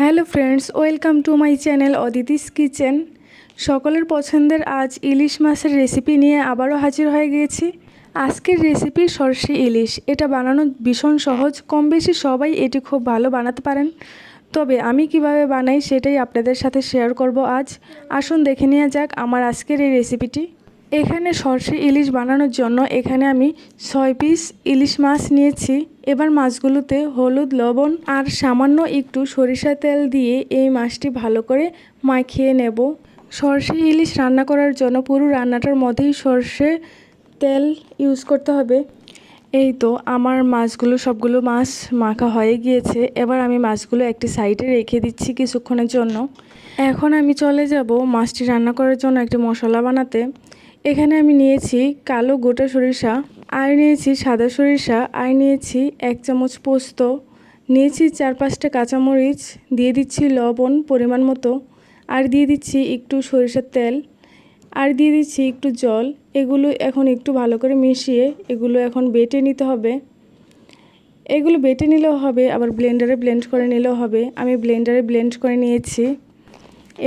Hello friends, welcome to my channel Aditi's kitchen. সকলের পছন্দের আজ ইলিশ মাছের রেসিপি নিয়ে আবারও হাজির হয়ে গিয়েছি। আজকের রেসিপি সরষে ইলিশ। এটা বানানো ভীষণ সহজ, কম বেশি সবাই এটি খুব ভালো বানাতে পারেন। তবে আমি কিভাবে বানাই সেটাই আপনাদের সাথে শেয়ার করব আজ। আসুন দেখে নেওয়া যাক আমার আজকের এই রেসিপিটি। এখানে সরষে ইলিশ বানানোর জন্য এখানে আমি 6 পিস ইলিশ মাছ নিয়েছি। এবার মাছগুলোতে হলুদ, লবণ আর সামান্য একটু সরিষা তেল দিয়ে এই মাছটি ভালো করে মাখিয়ে নেব। সরষে ইলিশ রান্না করার জন্য পুরো রান্নাটার মধ্যেই সরষে তেল ইউজ করতে হবে। এই তো আমার মাছগুলো সবগুলো মাছ মাখা হয়ে গিয়েছে। এবার আমি মাছগুলো একটি সাইডে রেখে দিচ্ছি কিছুক্ষণের জন্য। এখন আমি চলে যাব মাছটি রান্না করার জন্য একটি মশলা বানাতে। এখানে আমি নিয়েছি কালো গোটা সরিষা, আর নিয়েছি সাদা সরিষা, আর নিয়েছি 1 চামচ পোস্ত, নিয়েছি 4-5টা কাঁচামরিচ, দিয়ে দিচ্ছি লবণ পরিমাণ মতো, আর দিয়ে দিচ্ছি একটু সরিষার তেল, আর দিয়ে দিচ্ছি একটু জল। এগুলো এখন একটু ভালো করে মিশিয়ে এগুলো এখন বেটে নিতে হবে। এগুলো বেটে নিলেও হবে, আবার ব্লেন্ডারে ব্লেন্ড করে নিলেও হবে। আমি ব্লেন্ডারে ব্লেন্ড করে নিয়েছি।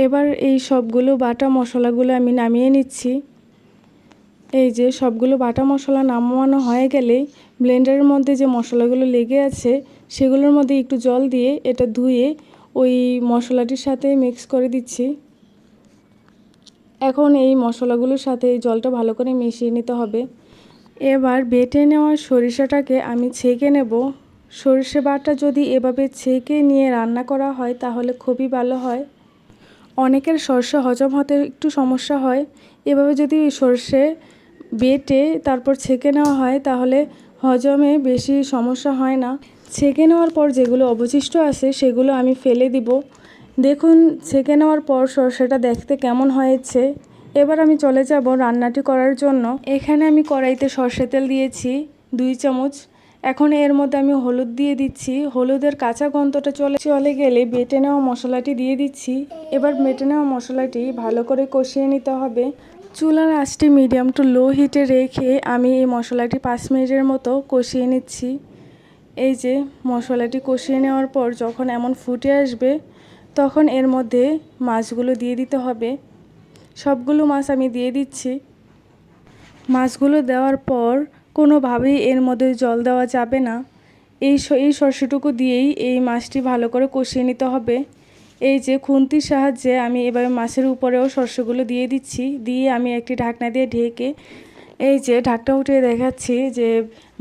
এবার এই সবগুলো বাটা মশলাগুলো আমি নামিয়ে নিচ্ছি। এই যে সবগুলো বাটা মশলা নামানো হয়ে গেলে ব্লেন্ডারের মধ্যে যে মশলাগুলো লেগে আছে সেগুলোর মধ্যে একটু জল দিয়ে এটা ধুয়ে ওই মশলাটির সাথে মিক্স করে দিচ্ছি। এখন এই মশলাগুলোর সাথে এই জলটা ভালো করে মিশিয়ে নিতে হবে। এবার বেটে নেওয়া সরিষাটাকে আমি ছেঁকে নেব। সরিষা বাটা যদি এভাবে ছেঁকে নিয়ে রান্না করা হয় তাহলে খুবই ভালো হয়। অনেকের সরষে হজম হতে একটু সমস্যা হয়। এভাবে যদি সরষে বেটে তারপর ছেঁকে নেওয়া হয় তাহলে হজমে বেশি সমস্যা হয় না। ছেঁকে নেওয়ার পর যেগুলো অবশিষ্ট আছে সেগুলো আমি ফেলে দিব। দেখুন ছেঁকে নেওয়ার পর সরষেটা দেখতে কেমন হয়েছে। এবার আমি চলে যাব রান্নাটি করার জন্য। এখানে আমি কড়াইতে সরষে তেল দিয়েছি 2 চামচ। এখন এর মধ্যে আমি হলুদ দিয়ে দিচ্ছি। হলুদের কাঁচা গন্ধটা চলে গেলে বেটে নেওয়া মশলাটি দিয়ে দিচ্ছি। এবার বেটে নেওয়া মশলাটি ভালো করে কষিয়ে নিতে হবে। চুলার আঁচটি মিডিয়াম টু লো হিটে রেখে আমি এই মশলাটি 5 মিনিটের মতো কষিয়ে নিচ্ছি। এই যে মশলাটি কষিয়ে নেওয়ার পর যখন এমন ফুটে আসবে তখন এর মধ্যে মাছগুলো দিয়ে দিতে হবে। সবগুলো মাছ আমি দিয়ে দিচ্ছি। মাছগুলো দেওয়ার পর কোনোভাবেই এর মধ্যে জল দেওয়া যাবে না। এই সরষেটুকু দিয়েই এই মাছটি ভালো করে কষিয়ে নিতে হবে। এই যে খুন্তির সাহায্যে আমি এভাবে মাছের উপরেও সরষেগুলো দিয়ে দিচ্ছি। দিয়ে আমি একটি ঢাকনা দিয়ে ঢেকে এই যে ঢাকনা উঠিয়ে দেখাচ্ছি যে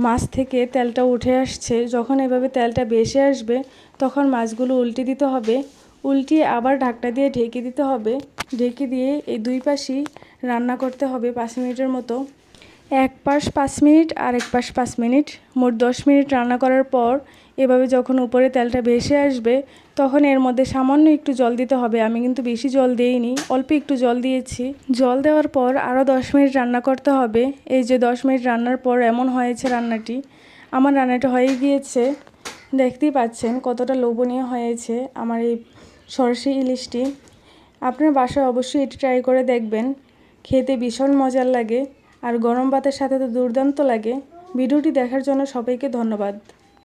মাছ থেকে তেলটা উঠে আসছে। যখন এভাবে তেলটা ভেসে আসবে তখন মাছগুলো উল্টে দিতে হবে। উল্টিয়ে আবার ঢাকনা দিয়ে ঢেকে দিতে হবে। ঢেকে দিয়ে এই 2 পাশই রান্না করতে হবে 5 মিনিটের মতো। এক পাশ 5 মিনিট আর এক পাশ 5 মিনিট, মোট 10 মিনিট রান্না করার পর এভাবে যখন উপরে তেলটা ভেসে আসবে তখন এর মধ্যে সামান্য একটু জল দিতে হবে। আমি কিন্তু বেশি জল দেইনি, অল্প একটু জল দিয়েছি। জল দেওয়ার পর আরও 10 মিনিট রান্না করতে হবে। এই যে 10 মিনিট রান্নার পর এমন হয়েছে রান্নাটি। আমার রান্নাটা হয়ে গিয়েছে। দেখতেই পাচ্ছেন কতটা লোভনীয় হয়েছে আমার এই সরষে ইলিশটি। আপনার বাসায় অবশ্যই এটি ট্রাই করে দেখবেন। খেতে ভীষণ মজার লাগে আর গরম ভাতের সাথে তো দুর্দান্ত লাগে। ভিডিওটি দেখার জন্য সবাইকে ধন্যবাদ।